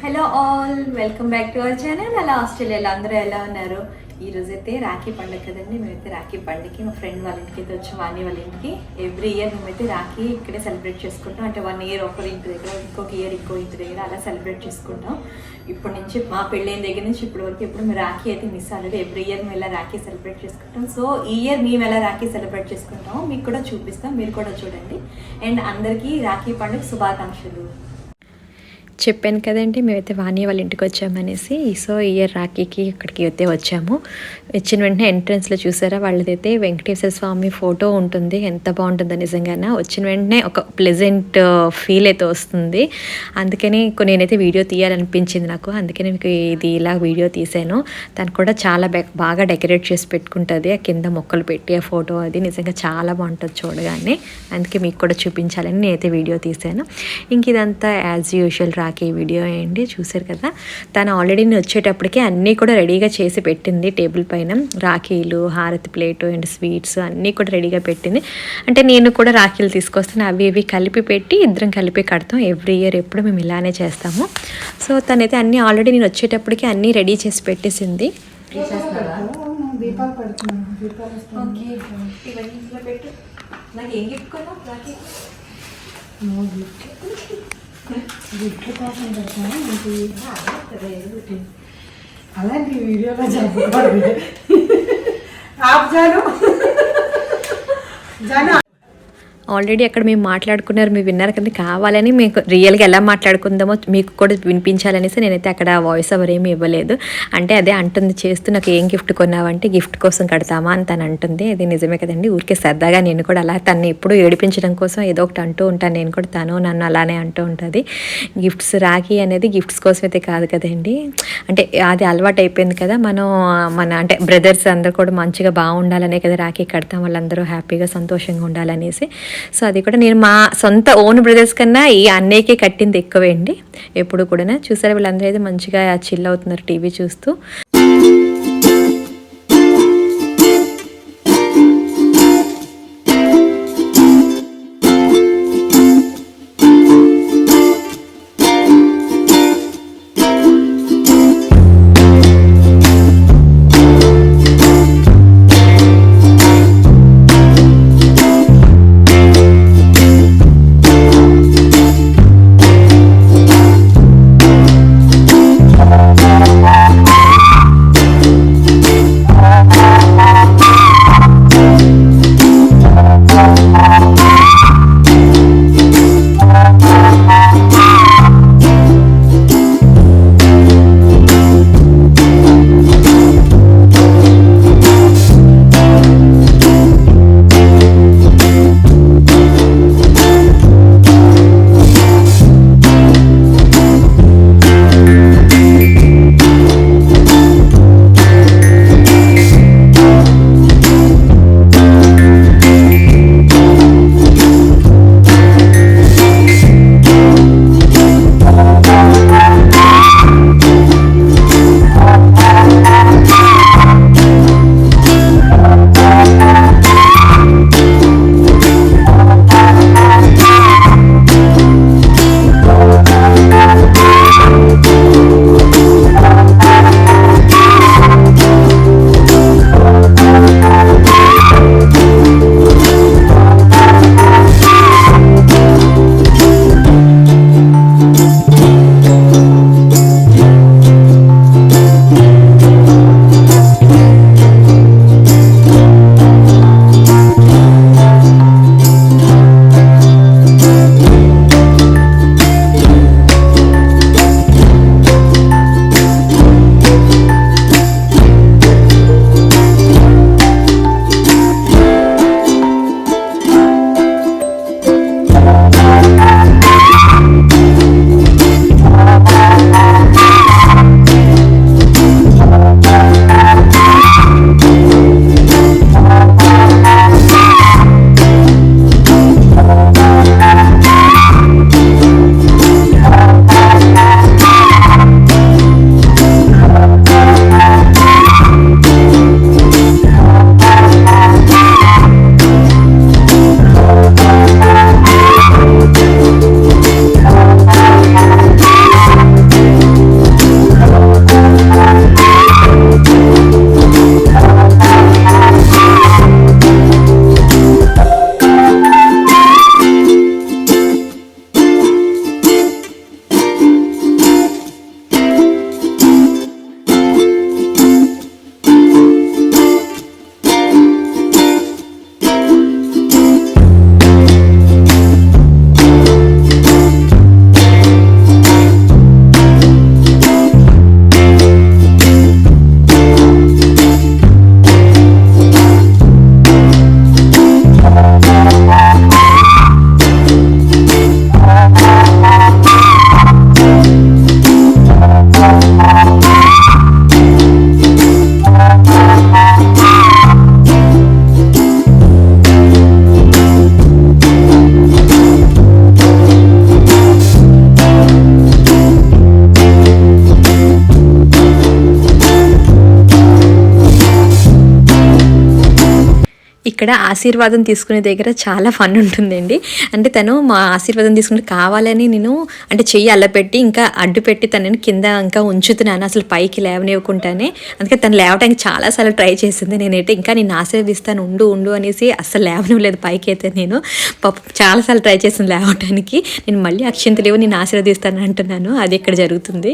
Hello all, welcome back to our channel. అలా ఆస్ట్రేలియాలో అందరూ ఎలా ఉన్నారు? ఈ రోజైతే రాఖీ పండుగ కదండి. మేమైతే రాఖీ పండుగకి మా ఫ్రెండ్ వాళ్ళ ఇంటికి అయితే వచ్చాం, వాణి వాళ్ళ ఇంటికి. ఎవ్రీ ఇయర్ మేమైతే రాఖీ ఇక్కడే సెలబ్రేట్ చేసుకుంటాం. అంటే 1 ఇయర్ ఒకరి ఇంటి దగ్గర, ఇంకొక ఇయర్ ఇంకో ఇంటి దగ్గర అలా సెలబ్రేట్ చేసుకుంటాం. ఇప్పటి నుంచి మా పెళ్ళైన దగ్గర నుంచి ఇప్పటి వరకు ఎప్పుడు మేము రాఖీ అయితే మిస్ అవ్వలేదు. ఎవ్రీ ఇయర్ మేము ఎలా రాఖీ సెలబ్రేట్ చేసుకుంటాం. సో ఈ ఇయర్ మేము ఎలా రాఖీ సెలబ్రేట్ చేసుకుంటామో మీకు కూడా చూపిస్తాం, మీరు కూడా చూడండి. అండ్ అందరికీ రాఖీ పండుగ శుభాకాంక్షలు. చెప్పాను కదండి, మేమైతే వాణి వాళ్ళ ఇంటికి వచ్చామనేసి. సో ఇయర్ రాఖీకి ఇక్కడికి అయితే వచ్చాము. వచ్చిన వెంటనే ఎంట్రన్స్లో చూసారా, వాళ్ళదైతే వెంకటేశ్వర స్వామి ఫోటో ఉంటుంది. ఎంత బాగుంటుందో నిజంగానే. వచ్చిన వెంటనే ఒక ప్లెజెంట్ ఫీల్ అయితే వస్తుంది. అందుకని నేనైతే వీడియో తీయాలనిపించింది నాకు. అందుకని మీకు ఇది ఇలా వీడియో తీసాను. తను కూడా చాలా బాగా డెకరేట్ చేసి పెట్టుకుంటుంది. ఆ కింద మొక్కలు పెట్టి ఆ ఫోటో అది నిజంగా చాలా బాగుంటుంది చూడగానే. అందుకే మీకు కూడా చూపించాలని నేనైతే వీడియో తీసాను. ఇంక ఇదంతా యాజ్ యూజువల్ రాఖీ వీడియో అండి. చూసారు కదా, తను ఆల్రెడీ నేను వచ్చేటప్పటికి అన్నీ కూడా రెడీగా చేసి పెట్టింది. టేబుల్ పైన రాఖీలు, హారతి ప్లేటు అండ్ స్వీట్స్ అన్నీ కూడా రెడీగా పెట్టింది. అంటే నేను కూడా రాఖీలు తీసుకొస్తాను, అవి ఇవి కలిపి పెట్టి ఇద్దరం కలిపి కడతాం. ఎవ్రీ ఇయర్ ఎప్పుడు మేము ఇలానే చేస్తాము. సో తనైతే అన్నీ ఆల్రెడీ నేను వచ్చేటప్పటికి అన్నీ రెడీ చేసి పెట్టేసింది. అలాంటి వీడియోలో చెప్పకూడదు. ఆప్ జాను జాను ఆల్రెడీ అక్కడ మేము మాట్లాడుకున్నారు, మీరు విన్నారు కదా. కావాలని మీకు రియల్గా ఎలా మాట్లాడుకుందామో మీకు కూడా వినిపించాలనేసి నేనైతే అక్కడ వాయిస్ ఓవర్ ఏమి ఇవ్వలేదు. అంటే అదే అంటుంది, చేస్తూ నాకు ఏం గిఫ్ట్ కొన్నావంటే గిఫ్ట్ కోసం కడతామా అని తను అంటుంది. అది నిజమే కదండి. ఊరికే సరదాగా నేను కూడా అలా తను ఎప్పుడు ఏడిపించడం కోసం ఏదో ఒకటి అంటూ ఉంటాను. నేను కూడా తను నన్ను అలానే అంటూ ఉంటుంది. గిఫ్ట్స్, రాఖీ అనేది గిఫ్ట్స్ కోసం అయితే కాదు కదండి. అంటే అది అలవాటు అయిపోయింది కదా. మన అంటే బ్రదర్స్ అందరూ కూడా మంచిగా బాగుండాలనే కదా రాఖీ కడతాం. వాళ్ళందరూ హ్యాపీగా సంతోషంగా ఉండాలనేసి. సో అది కూడా నేను మా సొంత ఓన్ బ్రదర్స్ కన్నా ఈ అన్నయ్యకే కట్టింది ఎక్కువే అండి. ఎప్పుడు కూడా చూసారా, వీళ్ళందరూ అయితే మంచిగా చిల్ అవుతున్నారు టీవీ చూస్తూ. ఇక్కడ ఆశీర్వాదం తీసుకునే దగ్గర చాలా ఫన్ ఉంటుందండి. అంటే తను మా ఆశీర్వాదం తీసుకుంటే కావాలని నేను అంటే చెయ్యి అల్లపెట్టి ఇంకా అడ్డు పెట్టి తనని కింద ఇంకా ఉంచుతున్నాను, అసలు పైకి లేవనివ్వకుండానే. అందుకే తను లేవటానికి చాలాసార్లు ట్రై చేసింది. నేనైతే ఇంకా నేను ఆశీర్వదిస్తాను ఉండు ఉండు అనేసి అస్సలు లేవనివ్వలేదు పైకి. అయితే నేను చాలాసార్లు ట్రై చేసింది లేవటానికి. నేను మళ్ళీ అక్షింతలేవు నేను ఆశీర్వదిస్తాను అంటున్నాను. అది ఇక్కడ జరుగుతుంది.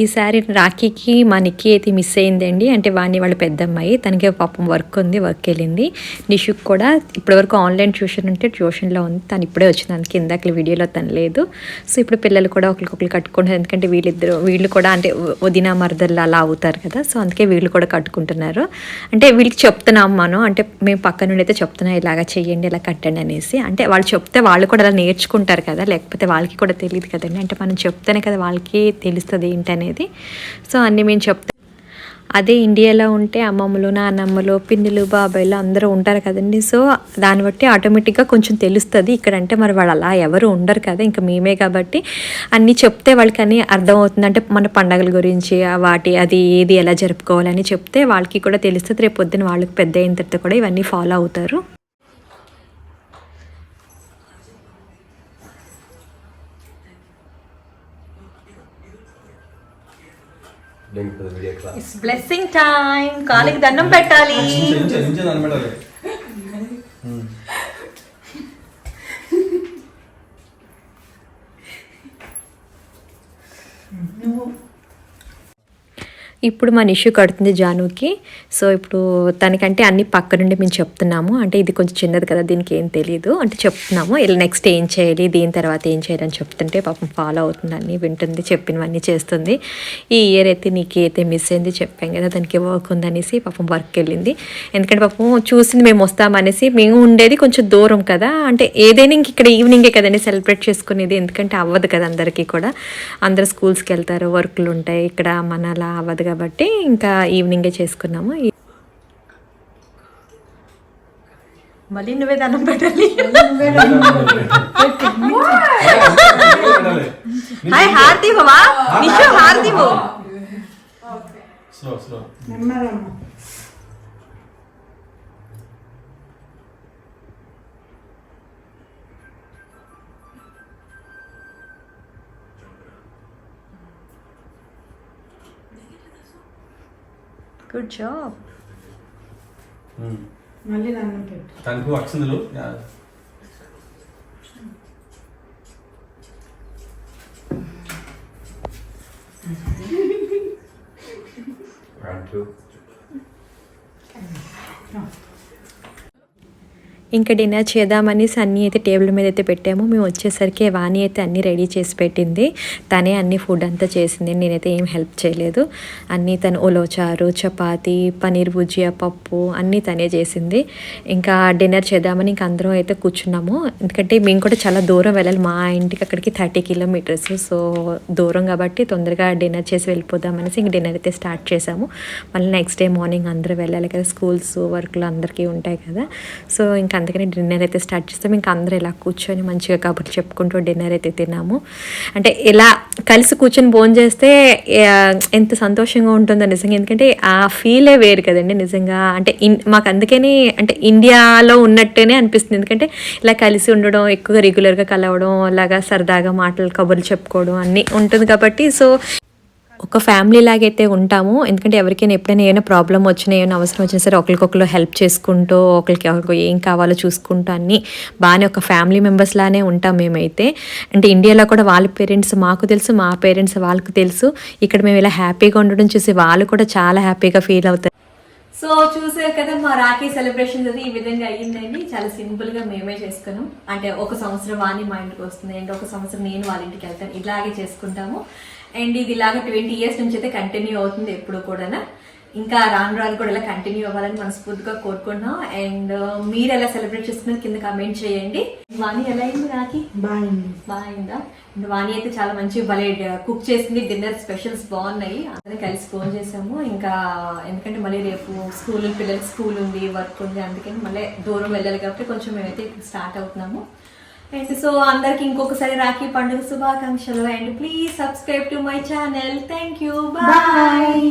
ఈసారి రాఖీకి మా నిక్కీ అయితే మిస్ అయిందండి. అంటే వాణి వాళ్ళ పెద్దమ్మాయి, తనకి పాపం వర్క్ ఉంది, వర్క్ వెళ్ళింది. నిషుక్ కూడా ఇప్పటివరకు ఆన్లైన్ ట్యూషన్ ఉంటే ట్యూషన్లో ఉంది, తను ఇప్పుడే వచ్చింది. అందుకే ఇందాక వీడియోలో తను లేదు. సో ఇప్పుడు పిల్లలు కూడా ఒకరికొకరు కట్టుకుంటారు, ఎందుకంటే వీళ్ళు కూడా అంటే వదిన మరదళ్ళు అలా అవుతారు కదా. సో అందుకే వీళ్ళు కూడా కట్టుకుంటున్నారు. అంటే వీళ్ళకి చెప్తున్నాం మనం, అంటే మేము పక్క నుండి అయితే చెప్తున్నాం ఇలాగ చెయ్యండి ఇలా కట్టండి అనేసి. అంటే వాళ్ళు చెప్తే వాళ్ళు కూడా అలా నేర్చుకుంటారు కదా, లేకపోతే వాళ్ళకి కూడా తెలియదు కదండి. అంటే మనం చెప్తేనే కదా వాళ్ళకి తెలుస్తుంది ఏంటనేది. సో అన్నీ మేము చెప్తాం. అదే ఇండియాలో ఉంటే అమ్మమ్మలు, నాన్నమ్మలు, పిన్నులు, బాబాయిలు అందరూ ఉంటారు కదండి. సో దాన్ని బట్టి ఆటోమేటిక్గా కొంచెం తెలుస్తుంది. ఇక్కడంటే మరి వాళ్ళు అలా ఎవరు ఉండరు కదా, ఇంకా మేమే కాబట్టి అన్నీ చెప్తే వాళ్ళకి అన్నీ అర్థమవుతుంది. అంటే మన పండగల గురించి వాటి అది ఏది ఎలా జరుపుకోవాలని చెప్తే వాళ్ళకి కూడా తెలుస్తుంది. రేపు పొద్దున వాళ్ళకి పెద్ద అయిన తర్వాత కూడా ఇవన్నీ ఫాలో అవుతారు. It's blessing time. కాలికి దండం పెట్టాలి. ఇప్పుడు మా నిషు కడుతుంది జానుకి. సో ఇప్పుడు తనకంటే అన్ని పక్క నుండి మేము చెప్తున్నాము. అంటే ఇది కొంచెం చిన్నది కదా, దీనికి ఏం తెలియదు అంటే చెప్తున్నాము. ఇలా నెక్స్ట్ ఏం చేయాలి, దీని తర్వాత ఏం చేయాలని చెప్తుంటే పాపం ఫాలో అవుతుంది, అన్నీ వింటుంది, చెప్పినవన్నీ చేస్తుంది. ఈ ఇయర్ అయితే నీకు అయితే మిస్ అయింది చెప్పాం కదా, దానికి వర్క్ ఉందనేసి పాపం వర్క్ వెళ్ళింది. ఎందుకంటే పాపం చూసింది మేము వస్తామనేసి. మేము ఉండేది కొంచెం దూరం కదా, అంటే ఏదైనా ఇంక ఇక్కడ ఈవినింగే కదండి సెలబ్రేట్ చేసుకునేది, ఎందుకంటే అవ్వదు కదా అందరికీ కూడా. అందరు స్కూల్స్కి వెళ్తారు, వర్క్లు ఉంటాయి, ఇక్కడ మన అలా అవ్వదు కాబట్టి ఇంకా ఈవినింగే చేసుకున్నాము. మళ్ళీ నువ్వే దండం పెట్టాలి. హాయ్ హారతి బావా, నిషు హారతి బో. Good job. మళ్ళీ దండం పెట్టు. తనకు అక్షంతలు ఇంకా డిన్నర్ చేద్దామనేసి అన్నీ అయితే టేబుల్ మీద అయితే పెట్టాము. మేము వచ్చేసరికి వాణి అయితే అన్నీ రెడీ చేసి పెట్టింది. తనే అన్ని ఫుడ్ అంతా చేసింది, నేనైతే ఏం హెల్ప్ చేయలేదు. అన్నీ తను ఉలవచారు, చపాతి, పనీర్ భుజియా, పప్పు అన్నీ తనే చేసింది. ఇంకా డిన్నర్ చేద్దామని ఇంకా అందరం అయితే కూర్చున్నాము. ఎందుకంటే మేము కూడా చాలా దూరం వెళ్ళాలి, మా ఇంటికి అక్కడికి 30 కిలోమీటర్స్. సో దూరం కాబట్టి తొందరగా డిన్నర్ చేసి వెళ్ళిపోదామనేసి ఇంక డిన్నర్ అయితే స్టార్ట్ చేసాము. మళ్ళీ నెక్స్ట్ డే మార్నింగ్ అందరూ వెళ్ళాలి కదా, స్కూల్స్ వర్క్లు అందరికీ ఉంటాయి కదా. సో ఇంకా అందుకని డిన్నర్ అయితే స్టార్ట్ చేస్తాము. ఇంకా అందరూ ఇలా కూర్చొని మంచిగా కబుర్లు చెప్పుకుంటూ డిన్నర్ అయితే తిన్నాము. అంటే ఇలా కలిసి కూర్చొని భోజనం చేస్తే ఎంత సంతోషంగా ఉంటుందో నిజంగా. ఎందుకంటే ఆ ఫీలే వేరు కదండి నిజంగా. అంటే మాకు అందుకని అంటే ఇండియాలో ఉన్నట్టేనే అనిపిస్తుంది. ఎందుకంటే ఇలా కలిసి ఉండడం, ఎక్కువగా రెగ్యులర్గా కలవడం, అలాగా సరదాగా మాటలు కబుర్లు చెప్పుకోవడం అన్నీ ఉంటుంది కాబట్టి సో ఒక ఫ్యామిలీ లాగైతే ఉంటాము. ఎందుకంటే ఎవరికైనా ఎప్పుడైనా ఏమైనా ప్రాబ్లం వచ్చినా, ఏమైనా అవసరం వచ్చినా సరే ఒకరికొకరు హెల్ప్ చేసుకుంటూ, ఒకరికి ఏం కావాలో చూసుకుంటూ అన్నీ బాగానే ఒక ఫ్యామిలీ మెంబర్స్ లానే ఉంటాం మేమైతే. అంటే ఇండియాలో కూడా వాళ్ళ పేరెంట్స్ మాకు తెలుసు, మా పేరెంట్స్ వాళ్ళకు తెలుసు. ఇక్కడ మేము ఇలా హ్యాపీగా ఉండడం చూసి వాళ్ళు కూడా చాలా హ్యాపీగా ఫీల్ అవుతారు. సో చూసారు కదా మా రాఖీ సెలబ్రేషన్ అది ఈ విధంగా అయ్యిందండి. చాలా సింపుల్ గా మేమే చేసుకున్నాం. అంటే ఒక సంవత్సరం వాణి మా ఇంటికి వస్తుంది అండ్ ఒక సంవత్సరం నేను వాళ్ళ ఇంటికి వెళ్తాను, ఇలాగే చేసుకుంటాము. అండ్ ఇది ఇలాగా 20 years నుంచి అయితే కంటిన్యూ అవుతుంది ఎప్పుడు కూడా. ఇంకా రాను రాను కూడా ఇలా కంటిన్యూ అవ్వాలని మనస్ఫూర్తిగా కోరుకుంటున్నాం. అండ్ మీరు ఎలా సెలబ్రేట్ చేసుకున్నారు కింద కమెంట్ చేయండి. వాణి ఎలా అయింది రాఖీ? బాగుందా? అండ్ వాణి అయితే చాలా మంచి భలే కుక్ చేసింది. డిన్నర్ స్పెషల్స్ బాగున్నాయి. అందరం కలిసి ఫోన్ చేసాము. ఇంకా ఎందుకంటే మళ్ళీ రేపు పిల్లలకి స్కూల్ ఉంది, వర్క్ ఉంది, అందుకని మళ్ళీ దూరం వెళ్ళాలి కాబట్టి కొంచెం మేమైతే ఇప్పుడు స్టార్ట్ అవుతున్నాము. అండ్ సో అందరికి ఇంకొకసారి రాఖీ పండుగ శుభాకాంక్షలు. And please subscribe to my channel. Thank you, bye.